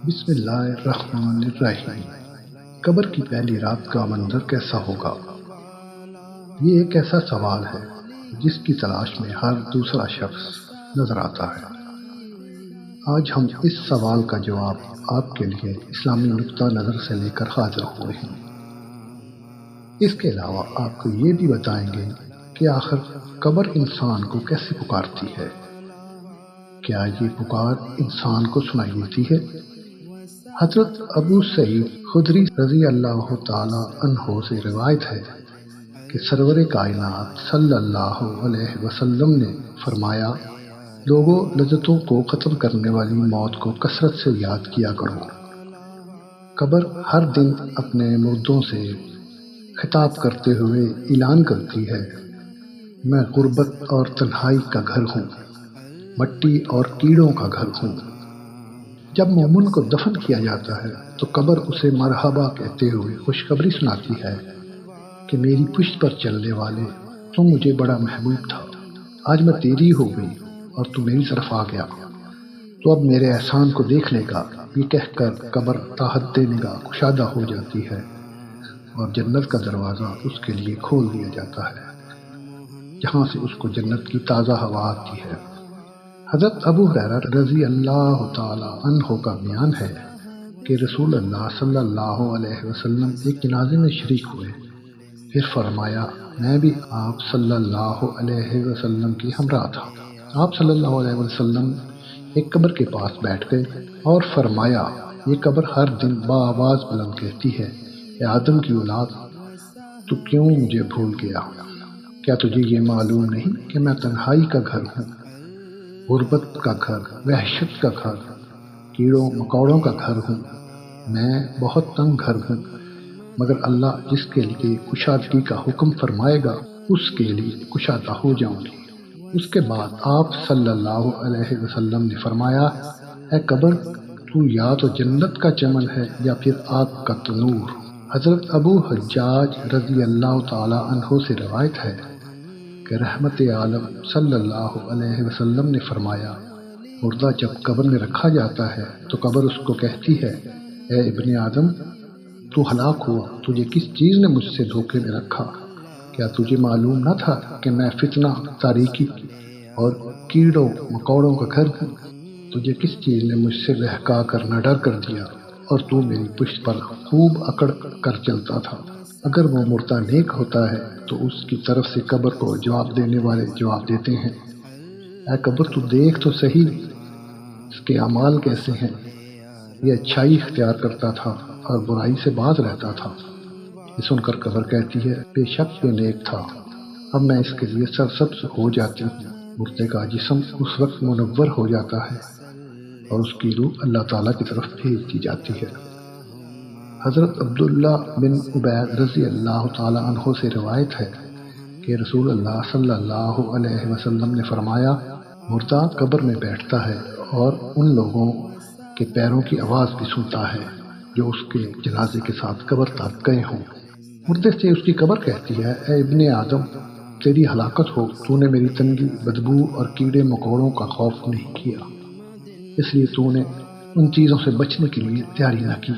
بسم اللہ الرحمن الرحیم۔ قبر کی پہلی رات کا منظر کیسا ہوگا؟ یہ ایک ایسا سوال ہے جس کی تلاش میں ہر دوسرا شخص نظر آتا ہے۔ آج ہم اس سوال کا جواب آپ کے لیے اسلامی نقطہ نظر سے لے کر حاضر ہوئے ہیں۔ اس کے علاوہ آپ کو یہ بھی بتائیں گے کہ آخر قبر انسان کو کیسے پکارتی ہے؟ کیا یہ پکار انسان کو سنائی دیتی ہے؟ حضرت ابو سعید خدری رضی اللہ تعالی عنہ سے روایت ہے کہ سرور کائنات صلی اللہ علیہ وسلم نے فرمایا، لوگوں لذتوں کو ختم کرنے والی موت کو کثرت سے یاد کیا کرو۔ قبر ہر دن اپنے مردوں سے خطاب کرتے ہوئے اعلان کرتی ہے، میں غربت اور تنہائی کا گھر ہوں، مٹی اور کیڑوں کا گھر ہوں۔ جب مومن کو دفن کیا جاتا ہے تو قبر اسے مرحبا کہتے ہوئے خوشخبری سناتی ہے کہ میری پشت پر چلنے والے، تم مجھے بڑا محبوب تھا، آج میں تیری ہو گئی اور تو میری طرف آ گیا، تو اب میرے احسان کو دیکھ لے گا۔ یہ کہہ کر قبر تاحد نگاہ کشادہ ہو جاتی ہے اور جنت کا دروازہ اس کے لیے کھول دیا جاتا ہے، جہاں سے اس کو جنت کی تازہ ہوا آتی ہے۔ حضرت ابو ہریرہ رضی اللہ تعالی عنہ کا بیان ہے کہ رسول اللہ صلی اللہ علیہ وسلم ایک جنازے میں شریک ہوئے، پھر فرمایا، میں بھی آپ صلی اللہ علیہ وسلم کی ہمراہ تھا۔ آپ صلی اللہ علیہ وسلم ایک قبر کے پاس بیٹھ گئے اور فرمایا، یہ قبر ہر دن بآواز بلند کہتی ہے، اے آدم کی اولاد، تو کیوں مجھے بھول گیا؟ کیا تجھے یہ معلوم نہیں کہ میں تنہائی کا گھر ہوں، غربت کا گھر، وحشت کا گھر، کیڑوں مکوڑوں کا گھر ہوں؟ میں بہت تنگ گھر ہوں، مگر اللہ جس کے لیے کشادگی کا حکم فرمائے گا اس کے لیے کشادہ ہو جاؤں گی۔ اس کے بعد آپ صلی اللہ علیہ وسلم نے فرمایا، اے قبر، تو یا تو جنت کا چمن ہے یا پھر آگ کا تنور۔ حضرت ابو حجاج رضی اللہ تعالی عنہ سے روایت ہے کہ رحمت عالم صلی اللہ علیہ وسلم نے فرمایا، مردہ جب قبر میں رکھا جاتا ہے تو قبر اس کو کہتی ہے، اے ابن آدم، تو ہلاک ہوا، تجھے کس چیز نے مجھ سے دھوکے میں رکھا؟ کیا تجھے معلوم نہ تھا کہ میں فتنہ، تاریکی اور کیڑوں مکوڑوں کا گھر ہوں؟ تجھے کس چیز نے مجھ سے بہکا کر نہ ڈر کر دیا اور تو میری پشت پر خوب اکڑ کر چلتا تھا؟ اگر وہ مردہ نیک ہوتا ہے تو اس کی طرف سے قبر کو جواب دینے والے جواب دیتے ہیں، اے قبر، تو دیکھ تو صحیح اس کے اعمال کیسے ہیں، یہ اچھائی اختیار کرتا تھا اور برائی سے باز رہتا تھا۔ یہ سن کر قبر کہتی ہے، بے شک یہ نیک تھا، اب میں اس کے لیے سرسبز ہو جاتی ہوں۔ مردے کا جسم اس وقت منور ہو جاتا ہے اور اس کی روح اللہ تعالیٰ کی طرف بھیج دی جاتی ہے۔ حضرت عبداللہ بن عبید رضی اللہ تعالی عنہ سے روایت ہے کہ رسول اللہ صلی اللہ علیہ وسلم نے فرمایا، مردہ قبر میں بیٹھتا ہے اور ان لوگوں کے پیروں کی آواز بھی سنتا ہے جو اس کے جنازے کے ساتھ قبر تک گئے ہوں۔ مردے سے اس کی قبر کہتی ہے، اے ابن آدم، تیری ہلاکت ہو، تو نے میری تنگی، بدبو اور کیڑے مکوڑوں کا خوف نہیں کیا، اس لیے تو نے ان چیزوں سے بچنے کے لیے تیاری نہ کی۔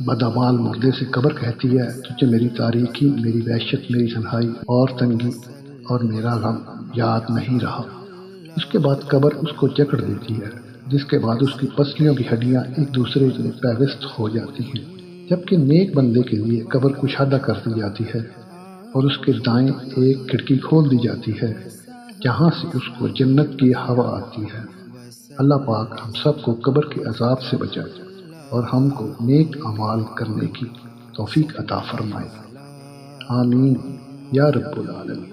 بدعمال مردے سے قبر کہتی ہے، تجھے میری تاریکی، میری وحشت، میری تنہائی اور تنگی اور میرا غم یاد نہیں رہا۔ اس کے بعد قبر اس کو جکڑ دیتی ہے، جس کے بعد اس کی پسلیوں کی ہڈیاں ایک دوسرے سے پیوست ہو جاتی ہیں، جبکہ نیک بندے کے لیے قبر کشادہ کر دی جاتی ہے اور اس کے دائیں ایک کھڑکی کھول دی جاتی ہے جہاں سے اس کو جنت کی ہوا آتی ہے۔ اللہ پاک ہم سب کو قبر کے عذاب سے بچائے اور ہم کو نیک اعمال کرنے کی توفیق عطا فرمائے، آمین یا رب العالمین۔